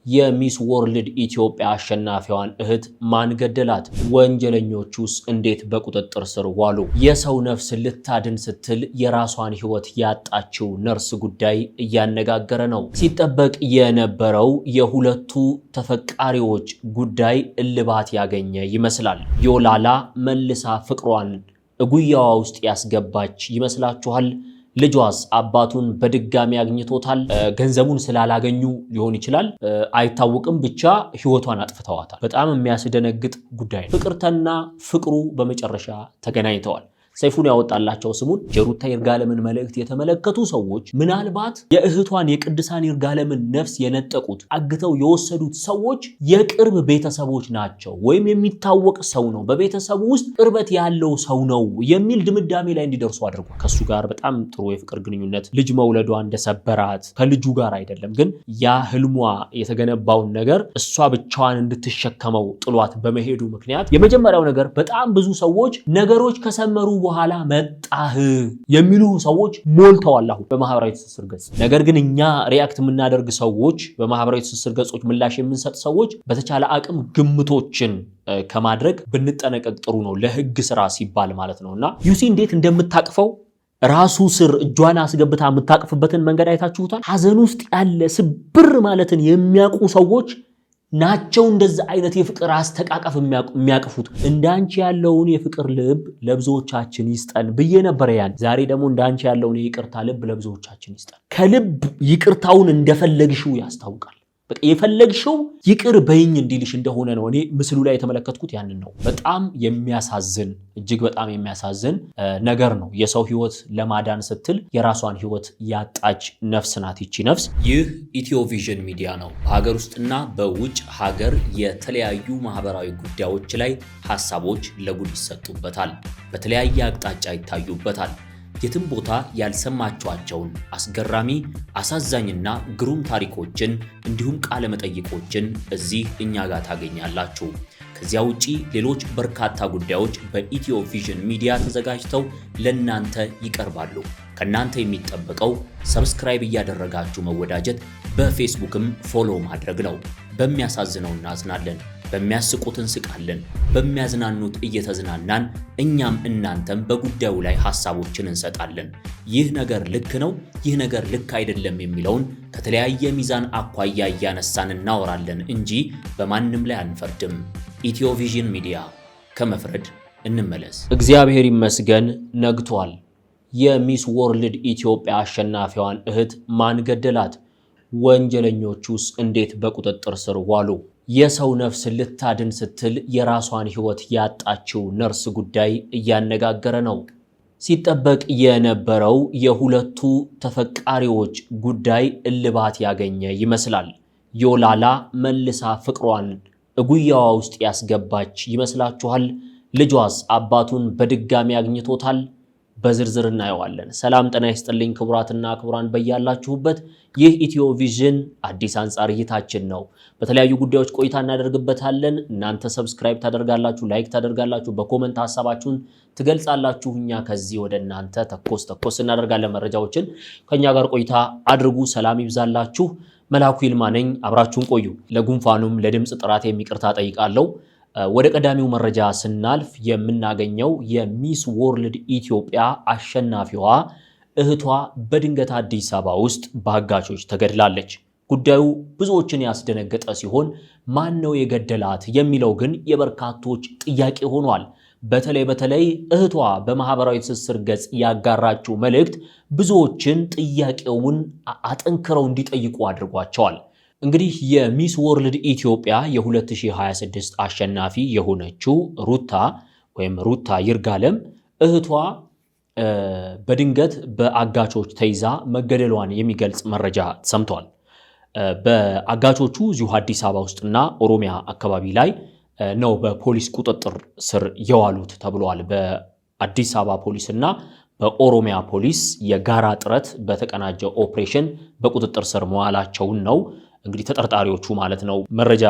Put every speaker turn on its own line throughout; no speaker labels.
የሚስ ወርልድ ኢትዮጵያ አሸናፊዋን እህት ማን ገደላት? ወንጀለኞቹስ እንዴት በቁጥጥር ስር ዋሉ? የሰው ነፍስ ልታድን ስትል የራሷን ሕይወት ያጣችው ነርስ ጉዳይ እያነጋገረ ነው። ሲጠበቅ የነበረው የሁለቱ ተፈቃሪዎች ጉዳይ እልባት ያገኘ ይመስላል። ዮላላ መልሳ ፍቅሯን እጉያዋ ውስጥ ያስገባች ይመስላችኋል? ልጇስ አባቱን በድጋሚ አግኝቶታል? ገንዘቡን ስላላገኙ ሊሆን ይችላል፣ አይታወቅም። ብቻ ህይወቷን አጥፍተዋታል። በጣም የሚያስደነግጥ ጉዳይ ነው። ፍቅርተና ፍቅሩ በመጨረሻ ተገናኝተዋል። ሰይፉን ያወጣላቸው ስሙን የሩታ ይርጋለምን መልእክት የተመለከቱ ሰዎች ምናልባት የእህቷን የቅድሳን ይርጋለምን ነፍስ የነጠቁት አግተው የወሰዱት ሰዎች የቅርብ ቤተሰቦች ናቸው ወይም የሚታወቅ ሰው ነው፣ በቤተሰቡ ውስጥ ቅርበት ያለው ሰው ነው የሚል ድምዳሜ ላይ እንዲደርሱ አድርጓል። ከሱ ጋር በጣም ጥሩ የፍቅር ግንኙነት፣ ልጅ መውለዷ እንደሰበራት ከልጁ ጋር አይደለም፣ ግን ያ ህልሟ የተገነባውን ነገር እሷ ብቻዋን እንድትሸከመው ጥሏት በመሄዱ ምክንያት የመጀመሪያው ነገር በጣም ብዙ ሰዎች ነገሮች ከሰመሩ በኋላ መጣህ የሚሉ ሰዎች ሞልተዋል አሁን በማህበራዊ ትስስር ገጽ። ነገር ግን እኛ ሪአክት የምናደርግ ሰዎች፣ በማህበራዊ ትስስር ገጾች ምላሽ የምንሰጥ ሰዎች በተቻለ አቅም ግምቶችን ከማድረግ ብንጠነቀቅ ጥሩ ነው፣ ለህግ ስራ ሲባል ማለት ነውና ዩሲ እንዴት እንደምታቅፈው ራሱ ስር እጇን አስገብታ የምታቅፍበትን መንገድ አይታችሁታል። ሀዘን ውስጥ ያለ ስብር ማለትን የሚያውቁ ሰዎች ናቸው እንደዛ አይነት የፍቅር አስተቃቀፍ የሚያቅፉት። እንዳንቺ ያለውን የፍቅር ልብ ለብዙዎቻችን ይስጠን ብዬ ነበር ያን። ዛሬ ደግሞ እንዳንቺ ያለውን የይቅርታ ልብ ለብዙዎቻችን ይስጠን። ከልብ ይቅርታውን እንደፈለግሽው ያስታውቃል። በቃ የፈለግሽው ይቅር በይኝ እንዲልሽ እንደሆነ ነው። እኔ ምስሉ ላይ የተመለከትኩት ያንን ነው። በጣም የሚያሳዝን እጅግ በጣም የሚያሳዝን ነገር ነው። የሰው ህይወት ለማዳን ስትል የራሷን ህይወት ያጣች ነፍስ ናት ይቺ ነፍስ። ይህ ኢትዮቪዥን ሚዲያ ነው። በሀገር ውስጥና በውጭ ሀገር የተለያዩ ማህበራዊ ጉዳዮች ላይ ሀሳቦች ለጉድ ይሰጡበታል፣ በተለያየ አቅጣጫ ይታዩበታል። የትም ቦታ ያልሰማችኋቸውን አስገራሚ አሳዛኝና ግሩም ታሪኮችን እንዲሁም ቃለ መጠይቆችን እዚህ እኛ ጋር ታገኛላችሁ። ከዚያ ውጪ ሌሎች በርካታ ጉዳዮች በኢትዮቪዥን ሚዲያ ተዘጋጅተው ለናንተ ይቀርባሉ። ከናንተ የሚጠበቀው ሰብስክራይብ እያደረጋችሁ መወዳጀት፣ በፌስቡክም ፎሎ ማድረግ ነው። በሚያሳዝነው እናዝናለን፣ በሚያስቁት እንስቃለን፣ በሚያዝናኑት እየተዝናናን እኛም እናንተም በጉዳዩ ላይ ሐሳቦችን እንሰጣለን። ይህ ነገር ልክ ነው፣ ይህ ነገር ልክ አይደለም የሚለውን ከተለያየ ሚዛን አኳያ እያነሳን እናወራለን እንጂ በማንም ላይ አንፈርድም። ኢትዮቪዥን ሚዲያ፣ ከመፍረድ እንመለስ። እግዚአብሔር ይመስገን ነግቷል። የሚስ ወርልድ ኢትዮጵያ አሸናፊዋን እህት ማን ገደላት? ወንጀለኞቹስ እንዴት በቁጥጥር ስር ዋሉ? የሰው ነፍስ ልታድን ስትል የራሷን ህይወት ያጣችው ነርስ ጉዳይ እያነጋገረ ነው። ሲጠበቅ የነበረው የሁለቱ ተፈቃሪዎች ጉዳይ እልባት ያገኘ ይመስላል። ዮላላ መልሳ ፍቅሯን እጉያዋ ውስጥ ያስገባች ይመስላችኋል? ልጇስ አባቱን በድጋሚ አግኝቶታል? በዝርዝር እናየዋለን። ሰላም ጤና ይስጥልኝ ክቡራትና ክቡራን በያላችሁበት። ይህ ኢትዮቪዥን አዲስ አንጻር እይታችን ነው። በተለያዩ ጉዳዮች ቆይታ እናደርግበታለን። እናንተ ሰብስክራይብ ታደርጋላችሁ፣ ላይክ ታደርጋላችሁ፣ በኮመንት ሐሳባችሁን ትገልጻላችሁ። እኛ ከዚህ ወደ እናንተ ተኮስ እናደርጋለን። መረጃዎችን ከኛ ጋር ቆይታ አድርጉ። ሰላም ይብዛላችሁ። መላኩ ይልማ ነኝ። አብራችሁን ቆዩ። ለጉንፋኑም ለድምጽ ጥራት የሚቅርታ ጠይቃለሁ። ወደ ቀዳሚው መረጃ ስናልፍ የምናገኘው የሚስ ወርልድ ኢትዮጵያ አሸናፊዋ እህቷ በድንገት አዲስ አበባ ውስጥ በአጋቾች ተገድላለች። ጉዳዩ ብዙዎችን ያስደነገጠ ሲሆን ማን ነው የገደላት የሚለው ግን የበርካቶች ጥያቄ ሆኗል። በተለይ እህቷ በማህበራዊ ትስስር ገጽ ያጋራችው መልእክት ብዙዎችን ጥያቄውን አጠንክረው እንዲጠይቁ አድርጓቸዋል። እንግዲህ የሚስ ወርልድ ኢትዮጵያ የ2026 አሸናፊ የሆነችው ሩታ ይርጋለም እህቷ በድንገት በአጋቾች ተይዛ መገደሏን የሚገልጽ መረጃ ሰምቷል። በአጋቾቹ እዚሁ አዲስ አበባ ውስጥና ኦሮሚያ አካባቢ ላይ ነው በፖሊስ ቁጥጥር ስር የዋሉት ተብሏል። በአዲስ አበባ ፖሊስና በኦሮሚያ ፖሊስ የጋራ ጥረት በተቀናጀ ኦፕሬሽን በቁጥጥር ስር መዋላቸውን ነው እንግዲህ ተጠርጣሪዎቹ ማለት ነው። መረጃ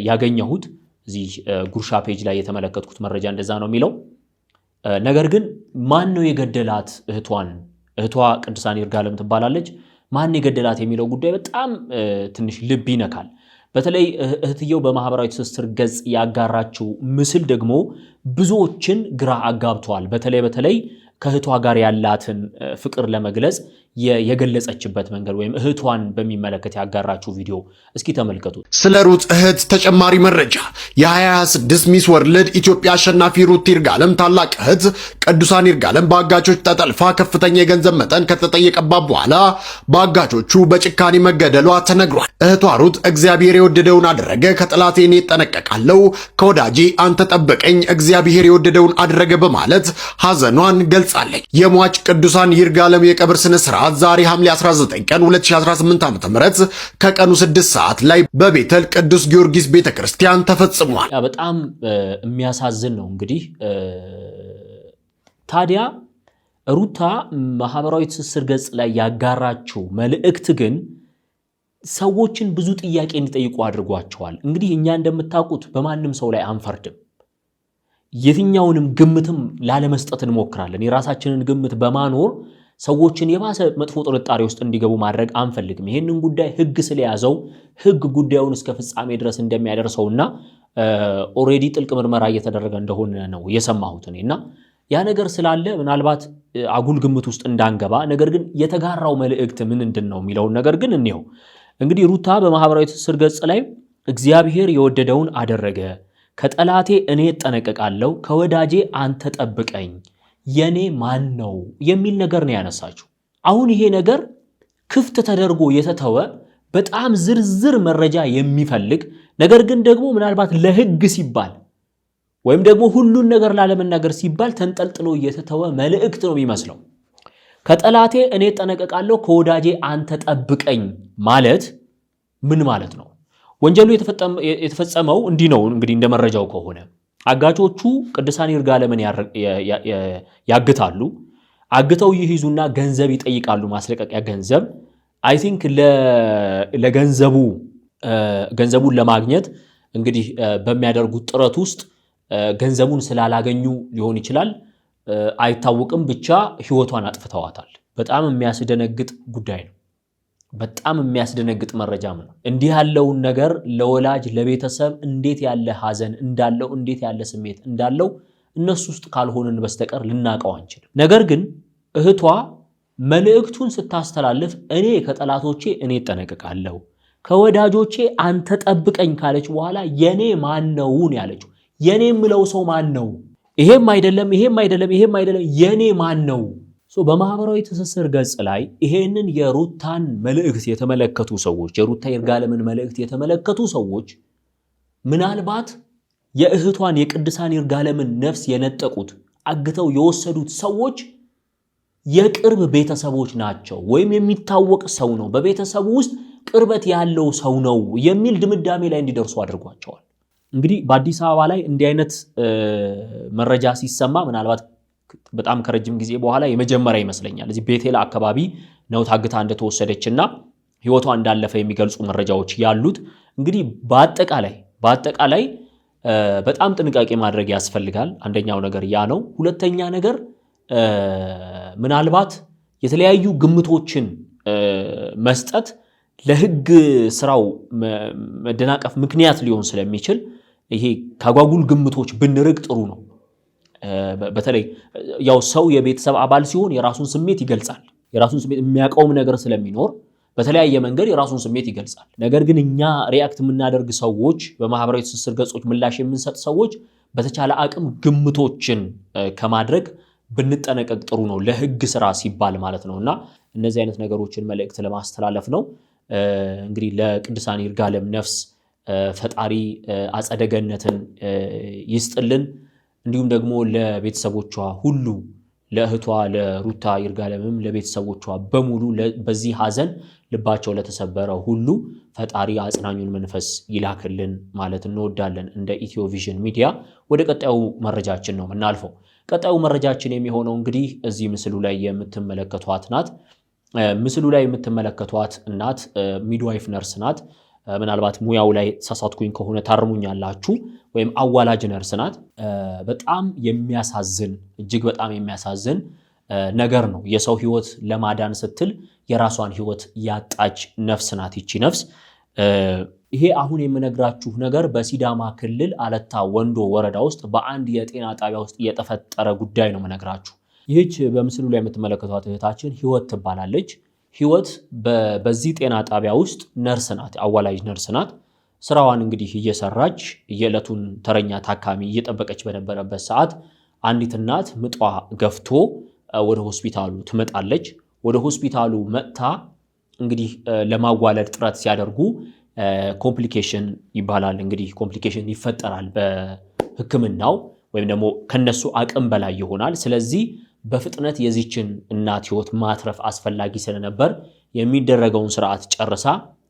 ያገኘሁት እዚህ ጉርሻ ፔጅ ላይ የተመለከትኩት መረጃ እንደዛ ነው የሚለው። ነገር ግን ማን ነው የገደላት? እህቷ ቅድሳን ይርጋለም ትባላለች። ማን የገደላት የሚለው ጉዳይ በጣም ትንሽ ልብ ይነካል። በተለይ እህትየው በማህበራዊ ትስስር ገጽ ያጋራችው ምስል ደግሞ ብዙዎችን ግራ አጋብቷል። በተለይ ከእህቷ ጋር ያላትን ፍቅር ለመግለጽ የገለጸችበት መንገድ ወይም እህቷን በሚመለከት ያጋራችው ቪዲዮ እስኪ ተመልከቱ።
ስለ ሩት እህት ተጨማሪ መረጃ የ2026 ሚስ ወርልድ ኢትዮጵያ አሸናፊ ሩት ይርጋለም ታላቅ እህት ቅዱሳን ይርጋለም በአጋቾች ተጠልፋ ከፍተኛ የገንዘብ መጠን ከተጠየቀባት በኋላ በአጋቾቹ በጭካኔ መገደሏ ተነግሯል። እህቷ ሩት እግዚአብሔር የወደደውን አደረገ፣ ከጠላቴ እኔ እጠነቀቃለሁ፣ ከወዳጄ አንተ ጠብቀኝ፣ እግዚአብሔር የወደደውን አደረገ በማለት ሐዘኗን ገልጻለች። የሟች ቅዱሳን ይርጋለም የቀብር ስነ ስርዓት ዛሬ ሐምሌ 19 ቀን 2018 ዓ.ም ከቀኑ 6 ሰዓት ላይ በቤተል ቅዱስ ጊዮርጊስ ቤተክርስቲያን ተፈጽሟል።
በጣም የሚያሳዝን ነው። እንግዲህ ታዲያ ሩታ ማህበራዊ ትስስር ገጽ ላይ ያጋራችው መልእክት ግን ሰዎችን ብዙ ጥያቄ እንዲጠይቁ አድርጓቸዋል። እንግዲህ እኛ እንደምታውቁት በማንም ሰው ላይ አንፈርድም። የትኛውንም ግምትም ላለመስጠት እንሞክራለን። የራሳችንን ግምት በማኖር ሰዎችን የባሰ መጥፎ ጥርጣሬ ውስጥ እንዲገቡ ማድረግ አንፈልግም። ይሄንን ጉዳይ ህግ ስለያዘው ህግ ጉዳዩን እስከ ፍጻሜ ድረስ እንደሚያደርሰውና ኦሬዲ ጥልቅ ምርመራ እየተደረገ እንደሆነ ነው የሰማሁት እኔና ያ ነገር ስላለ ምናልባት አጉል ግምት ውስጥ እንዳንገባ፣ ነገር ግን የተጋራው መልእክት ምንድነው የሚለውን ነገር ግን እንየው። እንግዲህ ሩታ በማህበራዊ ትስስር ገጽ ላይ እግዚአብሔር የወደደውን አደረገ፣ ከጠላቴ እኔ እጠነቀቃለሁ፣ ከወዳጄ አንተ ጠብቀኝ፣ የኔ ማን ነው የሚል ነገር ነው ያነሳችው። አሁን ይሄ ነገር ክፍት ተደርጎ የተተወ በጣም ዝርዝር መረጃ የሚፈልግ ነገር ግን ደግሞ ምናልባት ለህግ ሲባል ወይም ደግሞ ሁሉን ነገር ላለመናገር ሲባል ተንጠልጥሎ የተተወ መልእክት ነው የሚመስለው። ከጠላቴ እኔ እጠነቀቃለሁ፣ ከወዳጄ አንተ ጠብቀኝ ማለት ምን ማለት ነው? ወንጀሉ የተፈጸመው እንዲህ ነው። እንግዲህ እንደ መረጃው ከሆነ አጋቾቹ ቅዱሳን ይርጋለምን ያግታሉ። አግተው ይይዙና ገንዘብ ይጠይቃሉ፣ ማስለቀቂያ ገንዘብ። አይ ቲንክ ገንዘቡን ለማግኘት እንግዲህ በሚያደርጉት ጥረት ውስጥ ገንዘቡን ስላላገኙ ሊሆን ይችላል፣ አይታወቅም። ብቻ ህይወቷን አጥፍተዋታል። በጣም የሚያስደነግጥ ጉዳይ ነው። በጣም የሚያስደነግጥ መረጃም ነው። እንዲህ ያለውን ነገር ለወላጅ ለቤተሰብ እንዴት ያለ ሐዘን እንዳለው እንዴት ያለ ስሜት እንዳለው እነሱ ውስጥ ካልሆነን በስተቀር ልናቀው አንችልም። ነገር ግን እህቷ መልእክቱን ስታስተላልፍ እኔ ከጠላቶቼ እኔ እጠነቀቃለሁ፣ ከወዳጆቼ አንተ ጠብቀኝ ካለች በኋላ የኔ ማን ነው ያለችው። የኔ የምለው ሰው ማን ነው? ይሄም አይደለም፣ የኔ ማን ነው? በማህበራዊ ትስስር ገጽ ላይ ይሄንን የሩታን መልእክት የተመለከቱ ሰዎች የሩታ ይርጋለምን መልእክት የተመለከቱ ሰዎች ምናልባት የእህቷን የቅዱሳን ይርጋለምን ነፍስ የነጠቁት አግተው የወሰዱት ሰዎች የቅርብ ቤተሰቦች ናቸው ወይም የሚታወቅ ሰው ነው፣ በቤተሰቡ ውስጥ ቅርበት ያለው ሰው ነው የሚል ድምዳሜ ላይ እንዲደርሱ አድርጓቸዋል። እንግዲህ በአዲስ አበባ ላይ እንዲህ አይነት መረጃ ሲሰማ ምናልባት በጣም ከረጅም ጊዜ በኋላ የመጀመሪያ ይመስለኛል። እዚህ ቤቴል አካባቢ ነው ታግታ እንደተወሰደችና ህይወቷ እንዳለፈ የሚገልጹ መረጃዎች ያሉት። እንግዲህ በአጠቃላይ በጣም ጥንቃቄ ማድረግ ያስፈልጋል። አንደኛው ነገር ያ ነው። ሁለተኛ ነገር ምናልባት የተለያዩ ግምቶችን መስጠት ለህግ ስራው መደናቀፍ ምክንያት ሊሆን ስለሚችል ይሄ ካጓጉል ግምቶች ብንርቅ ጥሩ ነው። በተለይ ያው ሰው የቤተሰብ አባል ሲሆን የራሱን ስሜት ይገልጻል። የራሱን ስሜት የሚያቀውም ነገር ስለሚኖር በተለያየ መንገድ የራሱን ስሜት ይገልጻል። ነገር ግን እኛ ሪአክት የምናደርግ ሰዎች፣ በማህበራዊ ትስስር ገጾች ምላሽ የምንሰጥ ሰዎች በተቻለ አቅም ግምቶችን ከማድረግ ብንጠነቀቅ ጥሩ ነው፣ ለህግ ስራ ሲባል ማለት ነውና እነዚህ አይነት ነገሮችን መልእክት ለማስተላለፍ ነው። እንግዲህ ለቅዱሳን ይርጋለም ነፍስ ፈጣሪ አጸደ ገነትን ይስጥልን። እንዲሁም ደግሞ ለቤተሰቦቿ ሁሉ ለእህቷ ለሩታ ይርጋለምም ለቤተሰቦቿ በሙሉ በዚህ ሐዘን ልባቸው ለተሰበረ ሁሉ ፈጣሪ አጽናኙን መንፈስ ይላክልን ማለት እንወዳለን። እንደ ኢትዮ ቪዥን ሚዲያ ወደ ቀጣዩ መረጃችን ነው የምናልፈው። ቀጣዩ መረጃችን የሚሆነው እንግዲህ እዚህ ምስሉ ላይ የምትመለከቷት ናት። ምስሉ ላይ የምትመለከቷት እናት ሚድዋይፍ ነርስ ናት። ምናልባት ሙያው ላይ ተሳሳትኩኝ ከሆነ ታርሙኛላችሁ። ወይም አዋላጅ ነርስ ናት። በጣም የሚያሳዝን እጅግ በጣም የሚያሳዝን ነገር ነው። የሰው ህይወት ለማዳን ስትል የራሷን ህይወት ያጣች ነፍስ ናት ይቺ ነፍስ። ይሄ አሁን የምነግራችሁ ነገር በሲዳማ ክልል አለታ ወንዶ ወረዳ ውስጥ በአንድ የጤና ጣቢያ ውስጥ የተፈጠረ ጉዳይ ነው የምነግራችሁ። ይህች በምስሉ ላይ የምትመለከቷት እህታችን ህይወት ትባላለች። ህይወት በዚህ ጤና ጣቢያ ውስጥ ነርስ ናት፣ አዋላጅ ነርስ ናት። ስራዋን እንግዲህ እየሰራች የዕለቱን ተረኛ ታካሚ እየጠበቀች በነበረበት ሰዓት አንዲት እናት ምጧ ገፍቶ ወደ ሆስፒታሉ ትመጣለች። ወደ ሆስፒታሉ መጥታ እንግዲህ ለማዋለድ ጥረት ሲያደርጉ ኮምፕሊኬሽን ይባላል። እንግዲህ ኮምፕሊኬሽን ይፈጠራል በህክምናው ወይም ደግሞ ከነሱ አቅም በላይ ይሆናል። ስለዚህ በፍጥነት የዚችን እናት ህይወት ማትረፍ አስፈላጊ ስለነበር የሚደረገውን ስርዓት ጨርሳ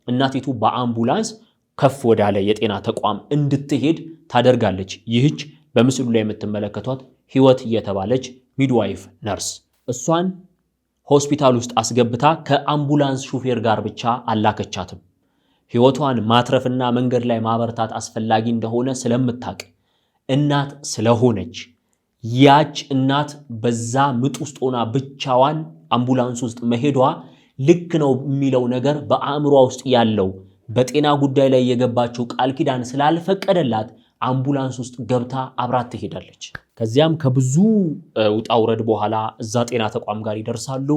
እናቲቱ በአምቡላንስ ከፍ ወዳለ የጤና ተቋም እንድትሄድ ታደርጋለች። ይህች በምስሉ ላይ የምትመለከቷት ህይወት የተባለች ሚድዋይፍ ነርስ እሷን ሆስፒታል ውስጥ አስገብታ ከአምቡላንስ ሹፌር ጋር ብቻ አላከቻትም። ህይወቷን ማትረፍና መንገድ ላይ ማበርታት አስፈላጊ እንደሆነ ስለምታቅ እናት ስለሆነች ያች እናት በዛ ምጥ ውስጥ ሆና ብቻዋን አምቡላንስ ውስጥ መሄዷ ልክ ነው የሚለው ነገር በአእምሯ ውስጥ ያለው በጤና ጉዳይ ላይ የገባችው ቃል ኪዳን ስላልፈቀደላት አምቡላንስ ውስጥ ገብታ አብራት ትሄዳለች። ከዚያም ከብዙ ውጣ ውረድ በኋላ እዛ ጤና ተቋም ጋር ይደርሳሉ።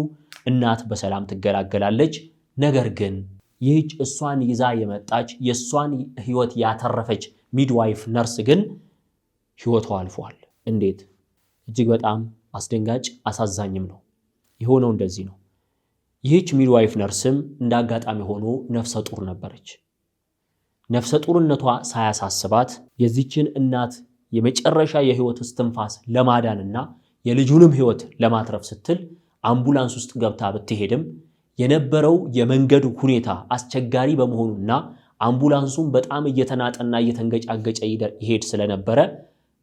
እናት በሰላም ትገላገላለች። ነገር ግን ይህች እሷን ይዛ የመጣች የእሷን ህይወት ያተረፈች ሚድዋይፍ ነርስ ግን ህይወቷ አልፏል። እንዴት? እጅግ በጣም አስደንጋጭ አሳዛኝም ነው። የሆነው እንደዚህ ነው። ይህች ሚድዋይፍ ነርስም እንዳጋጣሚ ሆኖ ነፍሰ ጡር ነበረች። ነፍሰ ጡርነቷ ሳያሳስባት የዚችን እናት የመጨረሻ የህይወት እስትንፋስ ለማዳንና የልጁንም ህይወት ለማትረፍ ስትል አምቡላንስ ውስጥ ገብታ ብትሄድም የነበረው የመንገዱ ሁኔታ አስቸጋሪ በመሆኑና አምቡላንሱም በጣም እየተናጠና እየተንገጫገጨ ይሄድ ስለነበረ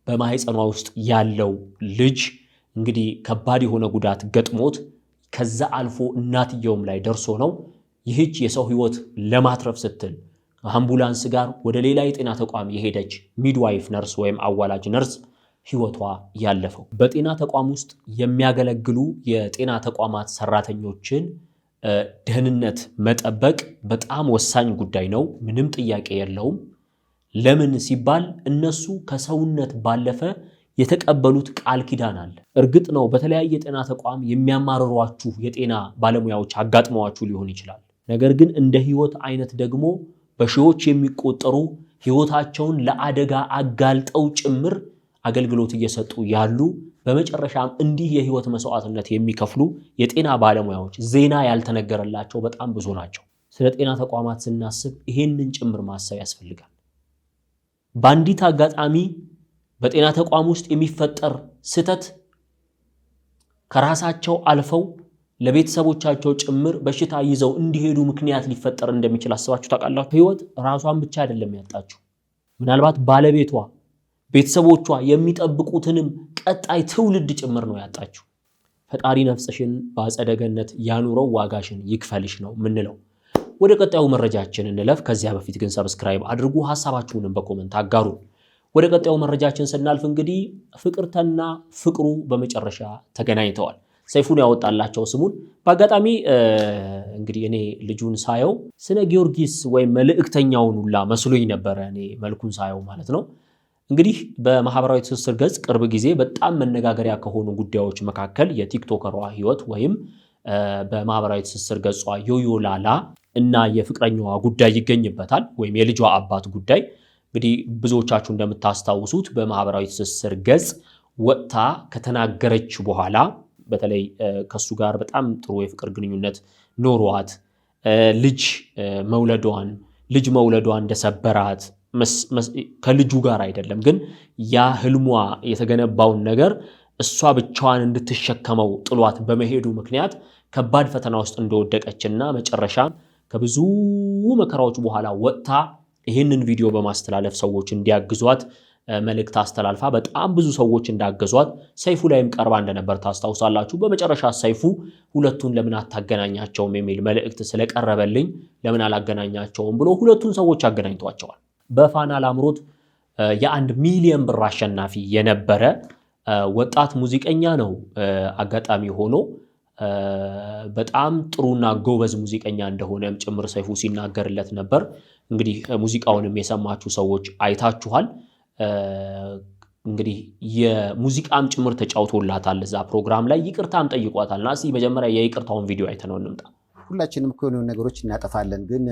በማህፀኗ ውስጥ ያለው ልጅ እንግዲህ ከባድ የሆነ ጉዳት ገጥሞት ከዛ አልፎ እናትየውም ላይ ደርሶ ነው ይህች የሰው ህይወት ለማትረፍ ስትል አምቡላንስ ጋር ወደ ሌላ የጤና ተቋም የሄደች ሚድዋይፍ ነርስ ወይም አዋላጅ ነርስ ህይወቷ ያለፈው። በጤና ተቋም ውስጥ የሚያገለግሉ የጤና ተቋማት ሰራተኞችን ደህንነት መጠበቅ በጣም ወሳኝ ጉዳይ ነው። ምንም ጥያቄ የለውም። ለምን ሲባል እነሱ ከሰውነት ባለፈ የተቀበሉት ቃል ኪዳን አለ። እርግጥ ነው በተለያየ የጤና ተቋም የሚያማርሯችሁ የጤና ባለሙያዎች አጋጥመዋችሁ ሊሆን ይችላል። ነገር ግን እንደ ህይወት አይነት ደግሞ በሺዎች የሚቆጠሩ ህይወታቸውን ለአደጋ አጋልጠው ጭምር አገልግሎት እየሰጡ ያሉ በመጨረሻም እንዲህ የህይወት መስዋዕትነት የሚከፍሉ የጤና ባለሙያዎች ዜና ያልተነገረላቸው በጣም ብዙ ናቸው። ስለ ጤና ተቋማት ስናስብ ይሄንን ጭምር ማሰብ ያስፈልጋል። በአንዲት አጋጣሚ በጤና ተቋም ውስጥ የሚፈጠር ስህተት ከራሳቸው አልፈው ለቤተሰቦቻቸው ጭምር በሽታ ይዘው እንዲሄዱ ምክንያት ሊፈጠር እንደሚችል አስባችሁ ታውቃላችሁ? ህይወት ራሷን ብቻ አይደለም ያጣችው። ምናልባት ባለቤቷ፣ ቤተሰቦቿ የሚጠብቁትንም ቀጣይ ትውልድ ጭምር ነው ያጣችው። ፈጣሪ ነፍስሽን በአጸደ ገነት ያኑረው፣ ዋጋሽን ይክፈልሽ ነው ምንለው። ወደ ቀጣዩ መረጃችን እንለፍ። ከዚያ በፊት ግን ሰብስክራይብ አድርጉ፣ ሐሳባችሁንም በኮሜንት አጋሩ። ወደ ቀጣዩ መረጃችን ስናልፍ እንግዲህ ፍቅርተና ፍቅሩ በመጨረሻ ተገናኝተዋል። ሰይፉን ያወጣላቸው ስሙን በአጋጣሚ እንግዲህ እኔ ልጁን ሳየው ስነ ጊዮርጊስ ወይም መልእክተኛውን ሁላ መስሎኝ ነበረ፣ እኔ መልኩን ሳየው ማለት ነው። እንግዲህ በማህበራዊ ትስስር ገጽ ቅርብ ጊዜ በጣም መነጋገሪያ ከሆኑ ጉዳዮች መካከል የቲክቶከሯ ህይወት ወይም በማህበራዊ ትስስር ገጿ ዮዮላላ እና የፍቅረኛዋ ጉዳይ ይገኝበታል፣ ወይም የልጇ አባት ጉዳይ። እንግዲህ ብዙዎቻችሁ እንደምታስታውሱት በማህበራዊ ትስስር ገጽ ወጥታ ከተናገረች በኋላ በተለይ ከሱ ጋር በጣም ጥሩ የፍቅር ግንኙነት ኖሯት ልጅ መውለዷን እንደሰበራት ከልጁ ጋር አይደለም ግን ያ ህልሟ የተገነባውን ነገር እሷ ብቻዋን እንድትሸከመው ጥሏት በመሄዱ ምክንያት ከባድ ፈተና ውስጥ እንደወደቀችና መጨረሻ ከብዙ መከራዎች በኋላ ወጥታ ይህንን ቪዲዮ በማስተላለፍ ሰዎች እንዲያግዟት መልእክት አስተላልፋ በጣም ብዙ ሰዎች እንዳገዟት ሰይፉ ላይም ቀርባ እንደነበር ታስታውሳላችሁ። በመጨረሻ ሰይፉ ሁለቱን ለምን አታገናኛቸውም የሚል መልእክት ስለቀረበልኝ ለምን አላገናኛቸውም ብሎ ሁለቱን ሰዎች አገናኝቷቸዋል። በፋና ላምሮት የ1 ሚሊዮን ብር አሸናፊ የነበረ ወጣት ሙዚቀኛ ነው አጋጣሚ ሆኖ በጣም ጥሩና ጎበዝ ሙዚቀኛ እንደሆነም ጭምር ሰይፉ ሲናገርለት ነበር እንግዲህ ሙዚቃውንም የሰማችሁ ሰዎች አይታችኋል እንግዲህ የሙዚቃም ጭምር ተጫውቶላታል እዛ ፕሮግራም ላይ ይቅርታም ጠይቋታልና እስቲ መጀመሪያ የይቅርታውን ቪዲዮ አይተነው እንምጣ
ሁላችንም እኮ ነው ነገሮች እናጠፋለን ግን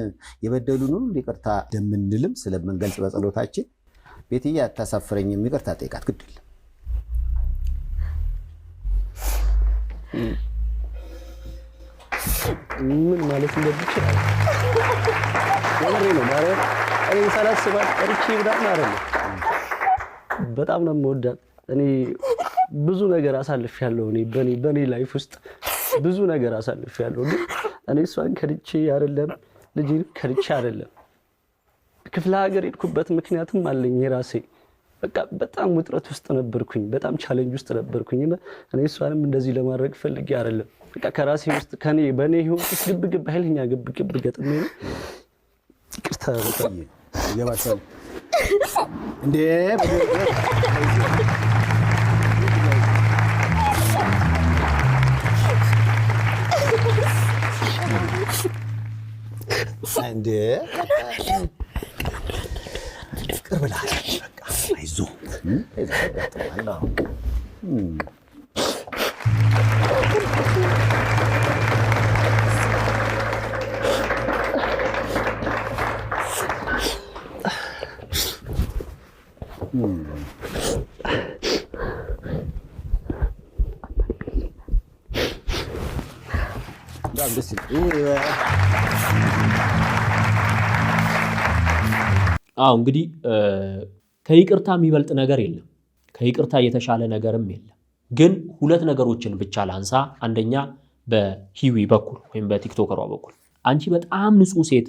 የበደሉን ይቅርታ እንደምንልም ስለምንገልጽ በጸሎታችን ቤትያ አታሳፍረኝም ይቅርታ ጠይቃት ግድል
ምን ማለት እንደምትችል ወሬ ነው ማለት እኔ ሳላስባት ቀርቼ ብዳና አይደለም በጣም ነው የምወዳት እኔ ብዙ ነገር አሳልፌያለሁ እኔ በኔ ላይፍ ውስጥ ብዙ ነገር አሳልፌያለሁ ግን እኔ እሷን ከልቼ አይደለም ልጅን ከልቼ አይደለም ክፍለ ሀገር ሄድኩበት ምክንያቱም አለኝ የራሴ በቃ በጣም ውጥረት ውስጥ ነበርኩኝ በጣም ቻሌንጅ ውስጥ ነበርኩኝ እኔ እሷንም እንደዚህ ለማድረግ ፈልጌ አይደለም በቃ ከራሴ ውስጥ ከኔ በኔ ህይወት ውስጥ ግብግብ ኃይለኛ ግብግብ ገጥሜ ይቅርታ በጣም ይገባታል እንዴ
እንዴ ፍቅር ብለሃል በቃ አይዞህ አይዞህ
እንግዲህ ከይቅርታ የሚበልጥ ነገር የለም ከይቅርታ የተሻለ ነገርም የለም ግን ሁለት ነገሮችን ብቻ ላንሳ አንደኛ በሂዊ በኩል ወይም በቲክቶከሯ በኩል አንቺ በጣም ንጹህ ሴት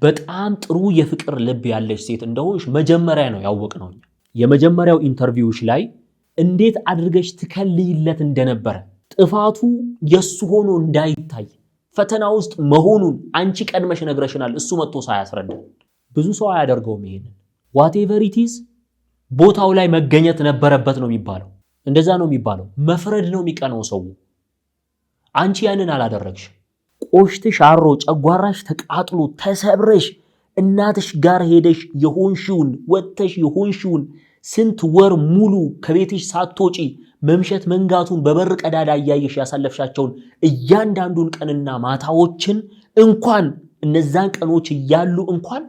በጣም ጥሩ የፍቅር ልብ ያለሽ ሴት እንደሆንሽ መጀመሪያ ነው ያወቅነው የመጀመሪያው ኢንተርቪውሽ ላይ እንዴት አድርገሽ ትከልይለት እንደነበረ ጥፋቱ የሱ ሆኖ እንዳይታይ ፈተና ውስጥ መሆኑን አንቺ ቀድመሽ ነግረሽናል እሱ መጥቶ ሳያስረዳ ብዙ ሰው አያደርገውም ይሄንን whatever it is ቦታው ላይ መገኘት ነበረበት ነው የሚባለው እንደዛ ነው የሚባለው መፍረድ ነው የሚቀነው ሰው አንቺ ያንን አላደረግሽ ቆሽትሽ አሮ ጨጓራሽ ተቃጥሎ ተሰብረሽ እናትሽ ጋር ሄደሽ የሆንሽውን ወጥተሽ የሆንሽውን ስንት ወር ሙሉ ከቤትሽ ሳትወጪ መምሸት መንጋቱን በበር ቀዳዳ ያያየሽ ያሳለፍሻቸውን እያንዳንዱን ቀንና ማታዎችን እንኳን እነዛን ቀኖች ያሉ እንኳን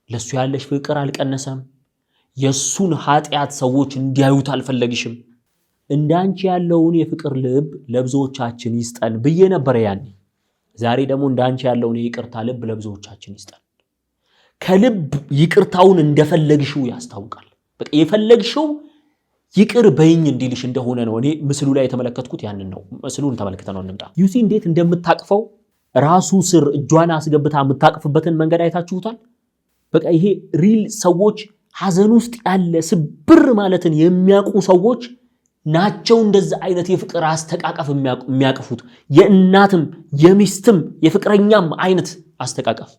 ለሱ ያለሽ ፍቅር አልቀነሰም የሱን ኃጢያት ሰዎች እንዲያዩት አልፈለግሽም እንዳንቺ ያለውን የፍቅር ልብ ለብዙዎቻችን ይስጠን ብዬ ነበር ያኔ ዛሬ ደግሞ እንዳንቺ ያለውን የይቅርታ ልብ ለብዙዎቻችን ይስጠን ከልብ ይቅርታውን እንደፈለግሽው ያስታውቃል በቃ የፈለግሽው ይቅር በይኝ እንዲልሽ እንደሆነ ነው እኔ ምስሉ ላይ የተመለከትኩት ያንን ነው ምስሉን ተመልክተነው እንምጣ ዩሲ እንዴት እንደምታቅፈው ራሱ ስር እጇን አስገብታ የምታቅፍበትን መንገድ አይታችሁታል በቃ ይሄ ሪል ሰዎች ሐዘን ውስጥ ያለ ስብር ማለትን የሚያውቁ ሰዎች ናቸው እንደዛ አይነት የፍቅር አስተቃቀፍ የሚያቅፉት የእናትም የሚስትም የፍቅረኛም አይነት አስተቃቀፍ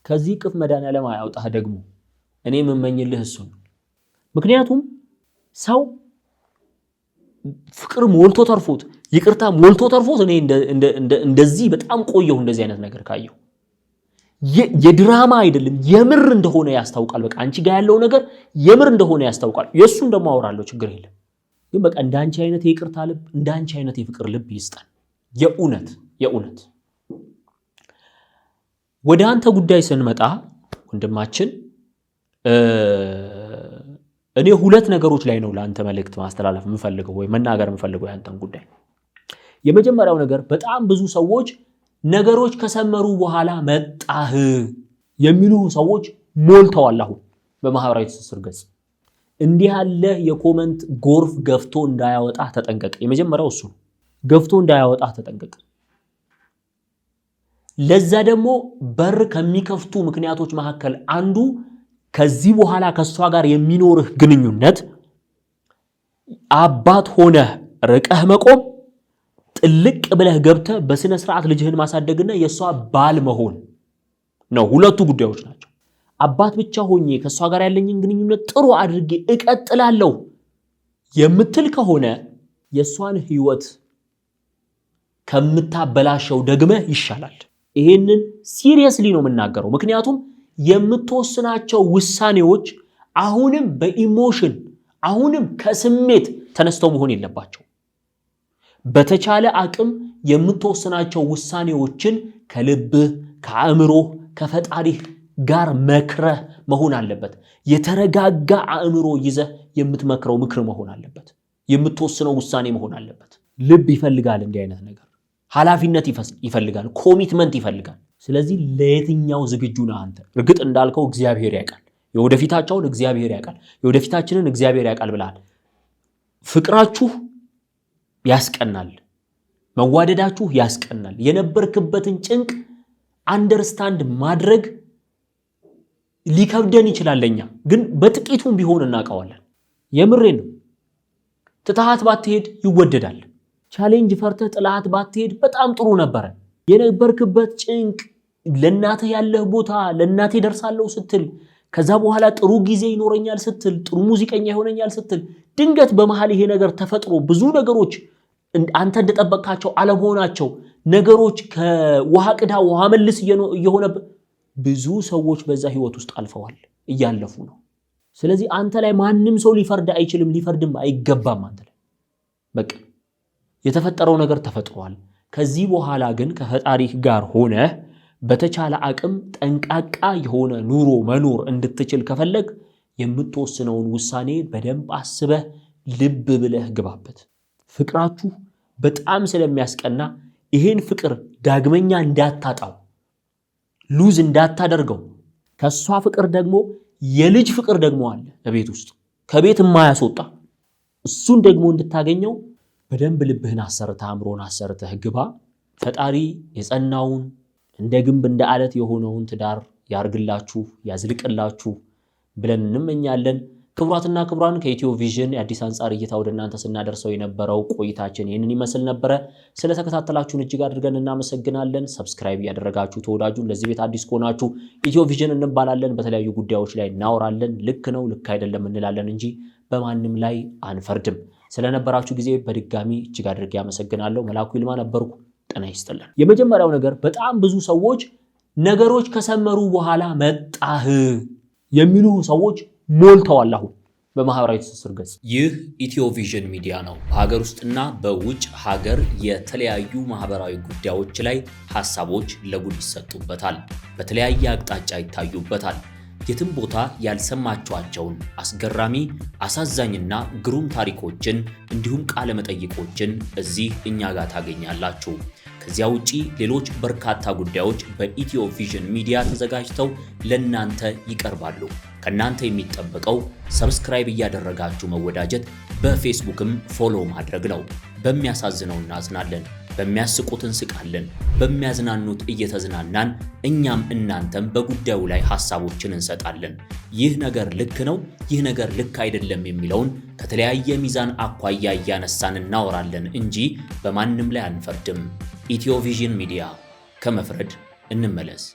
ከዚህ ቅፍ መድኃኒዓለም ያውጣህ ደግሞ እኔ መመኝልህ እሱ ምክንያቱም ሰው ፍቅር ሞልቶ ተርፎት ይቅርታ ሞልቶ ተርፎት እኔ እንደዚህ በጣም ቆየሁ እንደዚህ አይነት ነገር ካየሁ የድራማ አይደለም የምር እንደሆነ ያስታውቃል በቃ አንቺ ጋር ያለው ነገር የምር እንደሆነ ያስታውቃል የሱን ደግሞ አወራለሁ ችግር የለም ግን በቃ እንዳንቺ አይነት የይቅርታ ልብ እንዳንቺ አይነት የፍቅር ልብ ይስጠን የኡነት ወደ አንተ ጉዳይ ስንመጣ ወንድማችን እኔ ሁለት ነገሮች ላይ ነው ለአንተ መልእክት ማስተላለፍ የምፈልገው ወይ መናገር የምፈልገው ያንተን ጉዳይ የመጀመሪያው ነገር በጣም ብዙ ሰዎች ነገሮች ከሰመሩ በኋላ መጣህ የሚሉ ሰዎች ሞልተዋል አሁን በማህበራዊ ትስስር ገጽ እንዲህ ያለ የኮሜንት ጎርፍ ገፍቶ እንዳያወጣ ተጠንቀቅ የመጀመሪያው እሱ ገፍቶ እንዳያወጣ ተጠንቀቅ ለዛ ደግሞ በር ከሚከፍቱ ምክንያቶች መካከል አንዱ ከዚህ በኋላ ከሷ ጋር የሚኖርህ ግንኙነት አባት ሆነ ርቀህ መቆም ጥልቅ ብለህ ገብተህ በስነ ስርዓት ልጅህን ማሳደግና የሷ ባል መሆን ነው ሁለቱ ጉዳዮች ናቸው አባት ብቻ ሆኜ ከሷ ጋር ያለኝን ግንኙነት ጥሩ አድርጌ እቀጥላለሁ የምትል ከሆነ የሷን ህይወት ከምታበላሸው ደግመ ይሻላል። ይሄንን ሲሪየስሊ ነው የምናገረው። ምክንያቱም የምትወስናቸው ውሳኔዎች አሁንም በኢሞሽን አሁንም ከስሜት ተነስተው መሆን የለባቸው። በተቻለ አቅም የምትወስናቸው ውሳኔዎችን ከልብህ፣ ከአእምሮህ፣ ከፈጣሪህ ጋር መክረህ መሆን አለበት። የተረጋጋ አእምሮ ይዘህ የምትመክረው ምክር መሆን አለበት። የምትወስነው ውሳኔ መሆን አለበት። ልብ ይፈልጋል እንዲህ አይነት ነገር። ኃላፊነት ይፈልጋል፣ ኮሚትመንት ይፈልጋል። ስለዚህ ለየትኛው ዝግጁ ነህ አንተ? እርግጥ እንዳልከው እግዚአብሔር ያውቃል። የወደፊታቸውን እግዚአብሔር ያውቃል። የወደፊታችንን እግዚአብሔር ያውቃል ብለሃል። ፍቅራችሁ ያስቀናል፣ መዋደዳችሁ ያስቀናል። የነበርክበትን ጭንቅ አንደርስታንድ ማድረግ ሊከብደን ይችላል። ለኛ ግን በጥቂቱም ቢሆን እናውቀዋለን። የምሬን ነው። ትተሃት ባትሄድ ይወደዳል። ቻሌንጅ ፈርተህ ጥላት ባትሄድ በጣም ጥሩ ነበረ። የነበርክበት ጭንቅ፣ ለእናትህ ያለህ ቦታ፣ ለእናቴ ደርሳለሁ ስትል፣ ከዛ በኋላ ጥሩ ጊዜ ይኖረኛል ስትል፣ ጥሩ ሙዚቀኛ ይሆነኛል ስትል፣ ድንገት በመሃል ይሄ ነገር ተፈጥሮ ብዙ ነገሮች አንተ እንደጠበቅካቸው አለመሆናቸው፣ ነገሮች ከውሃ ቅዳ ውሃ መልስ እየሆነብህ ብዙ ሰዎች በዛ ህይወት ውስጥ አልፈዋል፣ እያለፉ ነው። ስለዚህ አንተ ላይ ማንም ሰው ሊፈርድ አይችልም፣ ሊፈርድም አይገባም። አንተ ላይ በቃ የተፈጠረው ነገር ተፈጥሯል። ከዚህ በኋላ ግን ከፈጣሪህ ጋር ሆነ በተቻለ አቅም ጠንቃቃ የሆነ ኑሮ መኖር እንድትችል ከፈለግ የምትወስነውን ውሳኔ በደንብ አስበህ ልብ ብለህ ግባበት። ፍቅራችሁ በጣም ስለሚያስቀና ይሄን ፍቅር ዳግመኛ እንዳታጣው፣ ሉዝ እንዳታደርገው። ከሷ ፍቅር ደግሞ የልጅ ፍቅር ደግሞ አለ በቤት ውስጥ ከቤት የማያስወጣ፣ እሱን ደግሞ እንድታገኘው በደንብ ልብህን አሰርተህ አእምሮን አሰርተህ ግባ። ፈጣሪ የጸናውን እንደ ግንብ እንደ አለት የሆነውን ትዳር ያርግላችሁ፣ ያዝልቅላችሁ ብለን እንመኛለን። ክቡራትና ክቡራን ከኢትዮ ቪዥን የአዲስ አንጻር እይታ ወደ እናንተ ስናደርሰው የነበረው ቆይታችን ይህንን ይመስል ነበረ። ስለተከታተላችሁን እጅግ አድርገን እናመሰግናለን። ሰብስክራይብ ያደረጋችሁ ተወዳጁን፣ ለዚህ ቤት አዲስ ከሆናችሁ ኢትዮ ቪዥን እንባላለን። በተለያዩ ጉዳዮች ላይ እናወራለን። ልክ ነው ልክ አይደለም እንላለን እንጂ በማንም ላይ አንፈርድም። ስለነበራችሁ ጊዜ በድጋሚ እጅግ አድርጌ አመሰግናለሁ። መላኩ ይልማ ነበርኩ። ጤና ይስጥልን። የመጀመሪያው ነገር በጣም ብዙ ሰዎች ነገሮች ከሰመሩ በኋላ መጣህ የሚሉ ሰዎች ሞልተዋል አሁን በማህበራዊ ትስስር ገጽ። ይህ ኢትዮ ቪዥን ሚዲያ ነው። በሀገር ውስጥና በውጭ ሀገር የተለያዩ ማህበራዊ ጉዳዮች ላይ ሐሳቦች ለጉድ ይሰጡበታል፣ በተለያየ አቅጣጫ ይታዩበታል። የትም ቦታ ያልሰማችኋቸውን አስገራሚ፣ አሳዛኝና ግሩም ታሪኮችን እንዲሁም ቃለ መጠይቆችን እዚህ እኛ ጋር ታገኛላችሁ። ከዚያ ውጪ ሌሎች በርካታ ጉዳዮች በኢትዮ ቪዥን ሚዲያ ተዘጋጅተው ለናንተ ይቀርባሉ። ከናንተ የሚጠበቀው ሰብስክራይብ እያደረጋችሁ መወዳጀት፣ በፌስቡክም ፎሎ ማድረግ ነው። በሚያሳዝነው እናዝናለን፣ በሚያስቁት እንስቃለን፣ በሚያዝናኑት እየተዝናናን እኛም እናንተም በጉዳዩ ላይ ሐሳቦችን እንሰጣለን። ይህ ነገር ልክ ነው፣ ይህ ነገር ልክ አይደለም የሚለውን ከተለያየ ሚዛን አኳያ እያነሳን እናወራለን እንጂ በማንም ላይ አንፈርድም። ኢትዮ ቪዥን ሚዲያ፣ ከመፍረድ እንመለስ።